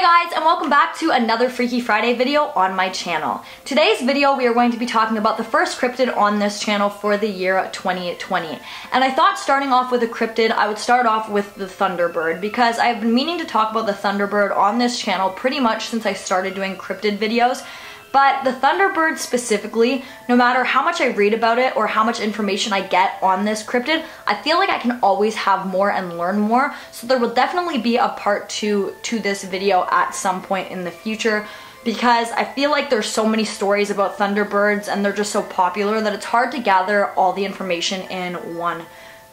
Hi guys, and welcome back to another Freaky Friday video on my channel. Today's video we are going to be talking about the first cryptid on this channel for the year 2020. And I thought starting off with a cryptid, I would start off with the Thunderbird because I've been meaning to talk about the Thunderbird on this channel pretty much since I started doing cryptid videos. But the Thunderbird specifically, no matter how much I read about it or how much information I get on this cryptid, I feel like I can always have more and learn more. So there will definitely be a part 2 to this video at some point in the future because I feel like there's so many stories about Thunderbirds and they're just so popular that it's hard to gather all the information in one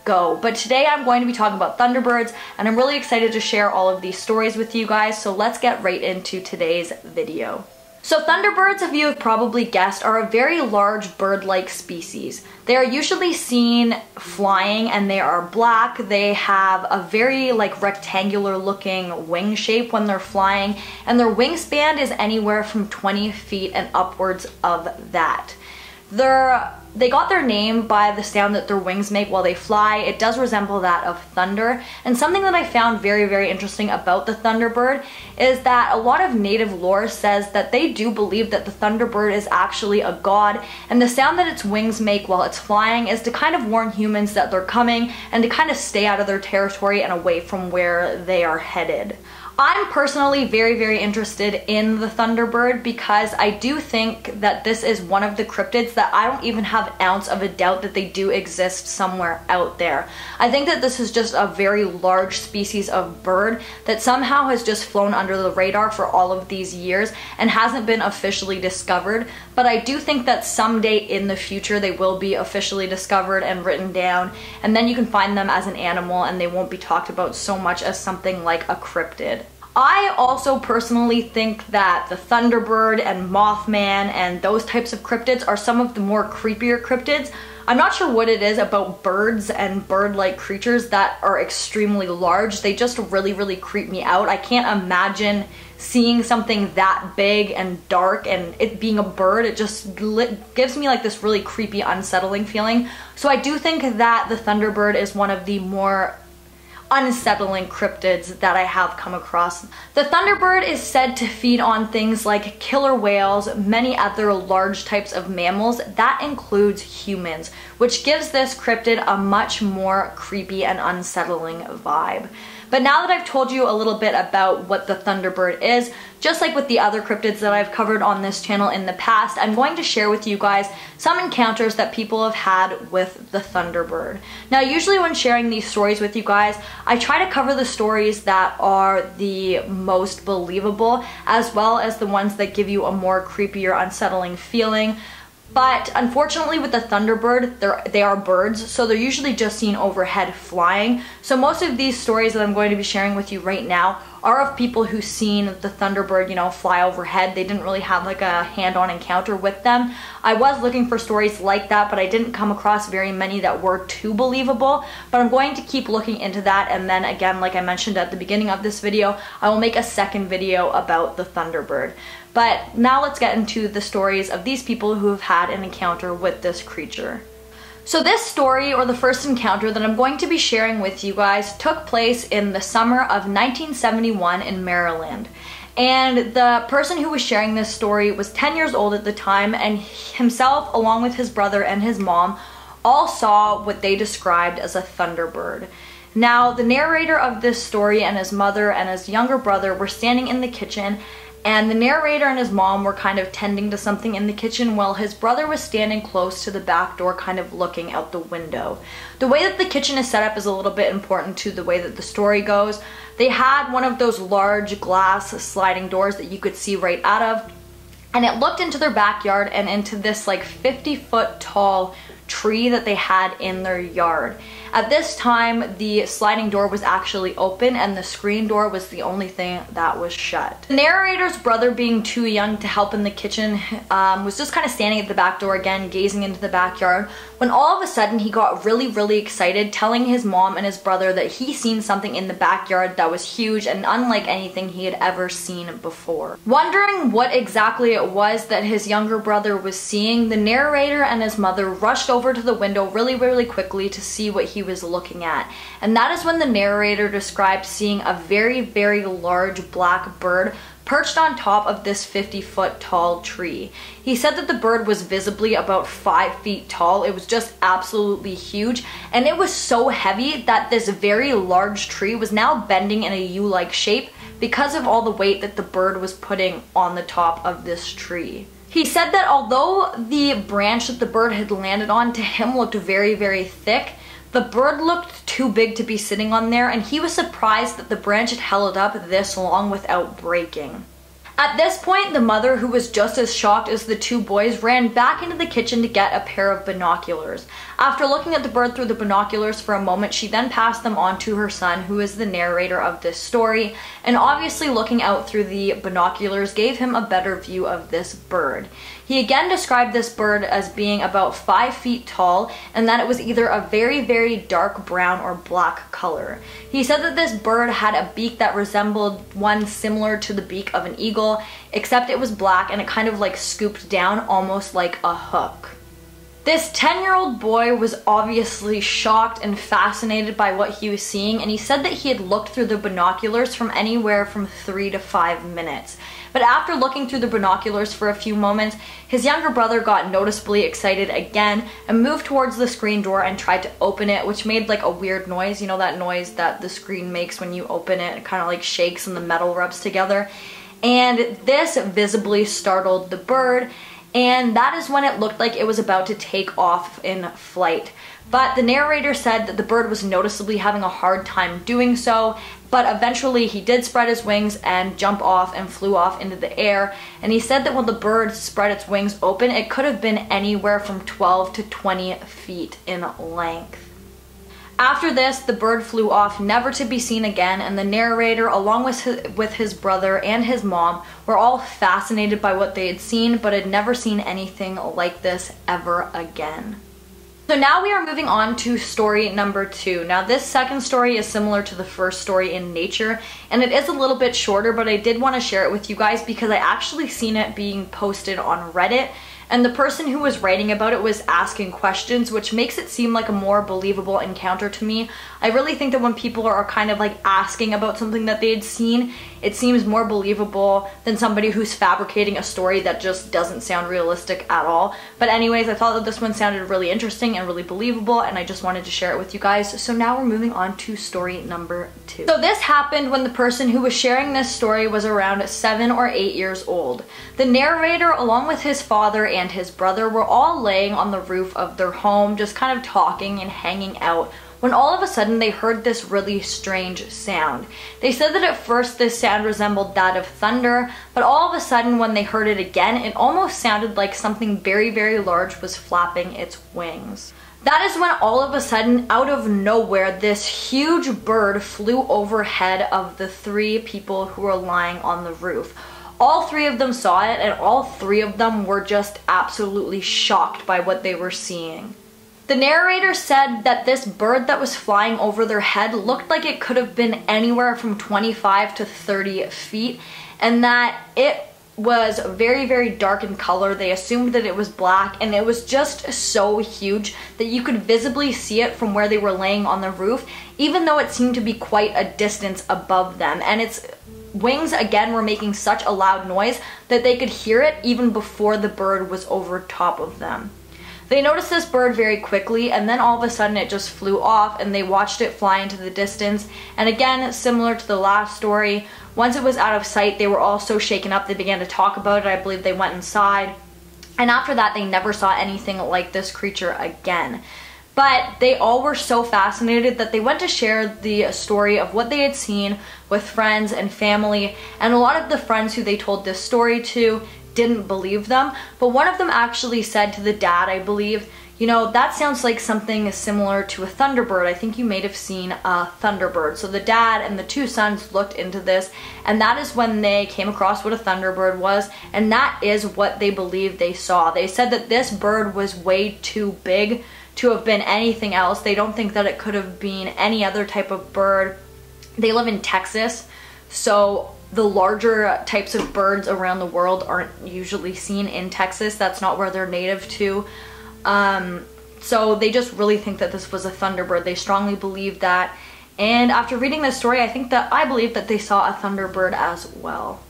go. But today I'm going to be talking about Thunderbirds and I'm really excited to share all of these stories with you guys. So let's get right into today's video. So Thunderbirds, if you have probably guessed, are a very large bird-like species. They are usually seen flying and they are black. They have a very rectangular looking wing shape when they're flying and their wingspan is anywhere from 20 feet and upwards of that. They got their name by the sound that their wings make while they fly. It does resemble that of thunder. And something that I found very, very interesting about the Thunderbird is that a lot of native lore says that they do believe that the Thunderbird is actually a god, and the sound that its wings make while it's flying is to kind of warn humans that they're coming and to kind of stay out of their territory and away from where they are headed. I'm personally very, very interested in the Thunderbird because I do think that this is one of the cryptids that I don't even have an ounce of a doubt that they do exist somewhere out there. I think that this is just a very large species of bird that somehow has just flown under the radar for all of these years and hasn't been officially discovered, but I do think that someday in the future they will be officially discovered and written down, and then you can find them as an animal and they won't be talked about so much as something like a cryptid. I also personally think that the Thunderbird and Mothman and those types of cryptids are some of the more creepier cryptids. I'm not sure what it is about birds and bird-like creatures that are extremely large. They just really, really creep me out. I can't imagine seeing something that big and dark and it being a bird. It just gives me this really creepy, unsettling feeling. So I do think that the Thunderbird is one of the more unsettling cryptids that I have come across. The Thunderbird is said to feed on things like killer whales, many other large types of mammals. That includes humans, which gives this cryptid a much more creepy and unsettling vibe. But now that I've told you a little bit about what the Thunderbird is, just like with the other cryptids that I've covered on this channel in the past, I'm going to share with you guys some encounters that people have had with the Thunderbird. Now, usually when sharing these stories with you guys, I try to cover the stories that are the most believable, as well as the ones that give you a more creepy or unsettling feeling. But unfortunately with the Thunderbird, they are birds, so they're usually just seen overhead flying. So most of these stories that I'm going to be sharing with you right now are of people who've seen the Thunderbird, fly overhead. They didn't really have a hand-on encounter with them. I was looking for stories like that, but I didn't come across very many that were too believable. But I'm going to keep looking into that, and then again, like I mentioned at the beginning of this video, I will make a second video about the Thunderbird. But now let's get into the stories of these people who have had an encounter with this creature. So this story, or the first encounter that I'm going to be sharing with you guys, took place in the summer of 1971 in Maryland. And the person who was sharing this story was 10 years old at the time, and himself, along with his brother and his mom, all saw what they described as a Thunderbird. Now, the narrator of this story and his mother and his younger brother were standing in the kitchen, and the narrator and his mom were kind of tending to something in the kitchen while his brother was standing close to the back door kind of looking out the window. The way that the kitchen is set up is a little bit important to the way that the story goes. They had one of those large glass sliding doors that you could see right out of, and it looked into their backyard and into this 50-foot tall tree that they had in their yard. At this time, the sliding door was actually open and the screen door was the only thing that was shut. The narrator's brother, being too young to help in the kitchen, was just kind of standing at the back door again, gazing into the backyard, when all of a sudden he got really, really excited, telling his mom and his brother that he seen something in the backyard that was huge and unlike anything he had ever seen before. Wondering what exactly it was that his younger brother was seeing, the narrator and his mother rushed over to the window really, really quickly to see what he he was looking at. And that is when the narrator described seeing a very, very large black bird perched on top of this 50-foot tall tree. He said that the bird was visibly about 5 feet tall. It was just absolutely huge, and it was so heavy that this very large tree was now bending in a U-like shape because of all the weight that the bird was putting on the top of this tree. He said that although the branch that the bird had landed on to him looked very, very thick, the bird looked too big to be sitting on there, and he was surprised that the branch had held up this long without breaking. At this point, the mother, who was just as shocked as the two boys, ran back into the kitchen to get a pair of binoculars. After looking at the bird through the binoculars for a moment, she then passed them on to her son, who is the narrator of this story, and obviously looking out through the binoculars gave him a better view of this bird. He again described this bird as being about 5 feet tall, and that it was either a very, very dark brown or black color. He said that this bird had a beak that resembled one similar to the beak of an eagle, except it was black and it kind of like scooped down almost like a hook. This 10-year-old boy was obviously shocked and fascinated by what he was seeing, and he said that he had looked through the binoculars from anywhere from 3 to 5 minutes. But after looking through the binoculars for a few moments, his younger brother got noticeably excited again and moved towards the screen door and tried to open it, which made like a weird noise. You know that noise that the screen makes when you open it? It kind of like shakes and the metal rubs together. And this visibly startled the bird, and that is when it looked like it was about to take off in flight. But the narrator said that the bird was noticeably having a hard time doing so, but eventually he did spread his wings and jump off and flew off into the air. And he said that when the bird spread its wings open, it could have been anywhere from 12 to 20 feet in length. After this, the bird flew off, never to be seen again, and the narrator, along with his brother and his mom, were all fascinated by what they had seen, but had never seen anything like this ever again. So now we are moving on to story number 2. Now this second story is similar to the first story in nature, and it is a little bit shorter, but I did want to share it with you guys because I actually seen it being posted on Reddit, and the person who was writing about it was asking questions, which makes it seem like a more believable encounter to me. I really think that when people are kind of like asking about something that they had seen, it seems more believable than somebody who's fabricating a story that just doesn't sound realistic at all. But anyways, I thought that this one sounded really interesting and really believable, and I just wanted to share it with you guys. So now we're moving on to story number 2. So this happened when the person who was sharing this story was around 7 or 8 years old. The narrator, along with his father and his brother, were all laying on the roof of their home, just kind of talking and hanging out, when all of a sudden they heard this really strange sound. They said that at first this sound resembled that of thunder, but all of a sudden when they heard it again, it almost sounded like something very, very large was flapping its wings. That is when all of a sudden, out of nowhere, this huge bird flew overhead of the 3 people who were lying on the roof. All 3 of them saw it, and all 3 of them were just absolutely shocked by what they were seeing. The narrator said that this bird that was flying over their head looked like it could have been anywhere from 25 to 30 feet, and that it was very, very dark in color. They assumed that it was black, and it was just so huge that you could visibly see it from where they were laying on the roof, even though it seemed to be quite a distance above them. And its wings again were making such a loud noise that they could hear it even before the bird was over top of them. They noticed this bird very quickly, and then all of a sudden it just flew off, and they watched it fly into the distance. And again, similar to the last story, once it was out of sight, they were all so shaken up they began to talk about it. I believe they went inside, and after that they never saw anything like this creature again. But they all were so fascinated that they went to share the story of what they had seen with friends and family, and a lot of the friends who they told this story to didn't believe them, but one of them actually said to the dad, I believe, you know, that sounds like something similar to a Thunderbird. I think you may have seen a Thunderbird. So the dad and the 2 sons looked into this, and that is when they came across what a Thunderbird was, and that is what they believed they saw. They said that this bird was way too big to have been anything else. They don't think that it could have been any other type of bird. They live in Texas, so the larger types of birds around the world aren't usually seen in Texas. That's not where they're native to. So they just really think that this was a Thunderbird. They strongly believe that. And after reading this story, I believe that they saw a Thunderbird as well.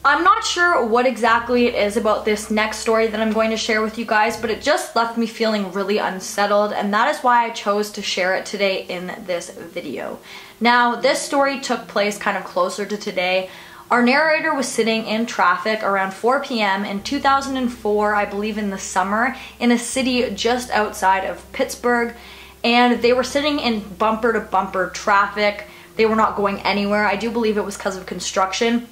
I'm not sure what exactly it is about this next story that I'm going to share with you guys, but it just left me feeling really unsettled, and that is why I chose to share it today in this video. Now, this story took place kind of closer to today. Our narrator was sitting in traffic around 4 p.m. in 2004, I believe in the summer, in a city just outside of Pittsburgh, and they were sitting in bumper-to-bumper traffic. They were not going anywhere. I do believe it was because of construction.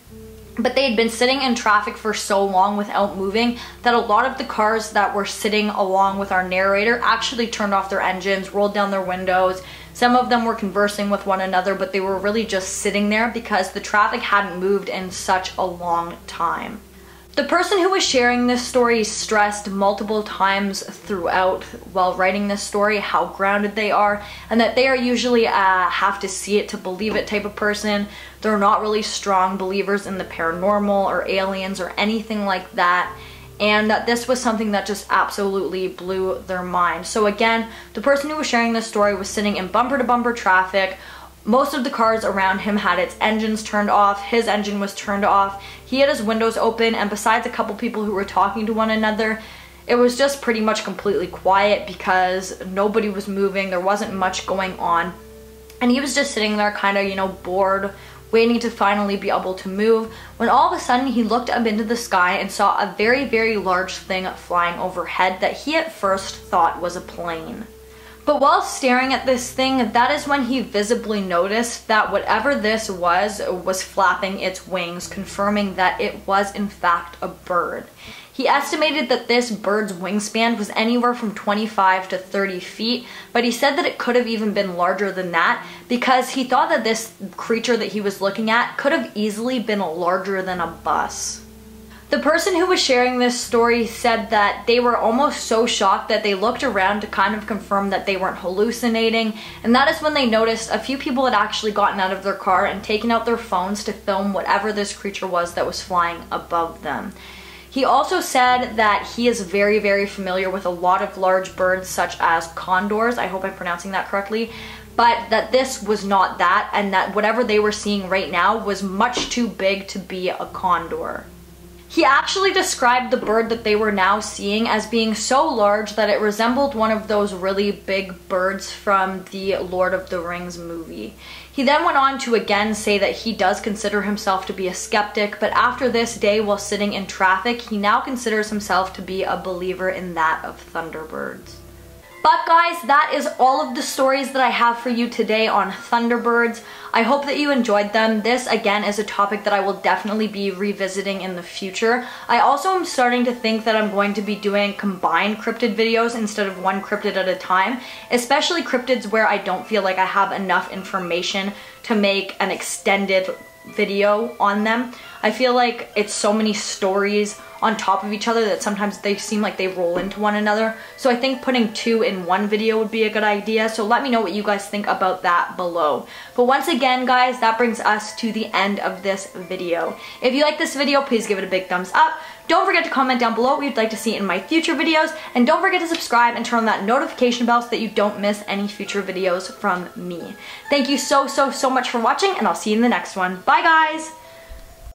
But they had been sitting in traffic for so long without moving that a lot of the cars that were sitting along with our narrator actually turned off their engines, rolled down their windows. Some of them were conversing with one another, but they were really just sitting there because the traffic hadn't moved in such a long time. The person who was sharing this story stressed multiple times throughout while writing this story how grounded they are, and that they are usually have to see it to believe it type of person. They're not really strong believers in the paranormal or aliens or anything like that, and that this was something that just absolutely blew their mind. So again, the person who was sharing this story was sitting in bumper-to-bumper traffic. Most of the cars around him had its engines turned off. His engine was turned off. He had his windows open, and besides a couple people who were talking to one another, it was just pretty much completely quiet because nobody was moving. There wasn't much going on. And he was just sitting there kind of, bored, waiting to finally be able to move, when all of a sudden he looked up into the sky and saw a very, very large thing flying overhead that he at first thought was a plane. But while staring at this thing, that is when he visibly noticed that whatever this was flapping its wings, confirming that it was in fact a bird. He estimated that this bird's wingspan was anywhere from 25 to 30 feet, but he said that it could have even been larger than that because he thought that this creature that he was looking at could have easily been larger than a bus. The person who was sharing this story said that they were almost so shocked that they looked around to kind of confirm that they weren't hallucinating, and that is when they noticed a few people had actually gotten out of their car and taken out their phones to film whatever this creature was that was flying above them. He also said that he is very, very familiar with a lot of large birds such as condors, I hope I'm pronouncing that correctly, but that this was not that, and that whatever they were seeing right now was much too big to be a condor. He actually described the bird that they were now seeing as being so large that it resembled one of those really big birds from the Lord of the Rings movie. He then went on to again say that he does consider himself to be a skeptic, but after this day while sitting in traffic, he now considers himself to be a believer in that of Thunderbirds. But guys, that is all of the stories that I have for you today on Thunderbirds. I hope that you enjoyed them. This, again, is a topic that I will definitely be revisiting in the future. I also am starting to think that I'm going to be doing combined cryptid videos instead of one cryptid at a time, especially cryptids where I don't feel like I have enough information to make an extended video on them. I feel like it's so many stories on top of each other that sometimes they seem like they roll into one another. So I think putting two in one video would be a good idea. So let me know what you guys think about that below. But once again, guys, that brings us to the end of this video. If you like this video, please give it a big thumbs up. Don't forget to comment down below what you'd like to see in my future videos. And don't forget to subscribe and turn on that notification bell so that you don't miss any future videos from me. Thank you so much for watching, and I'll see you in the next one. Bye, guys!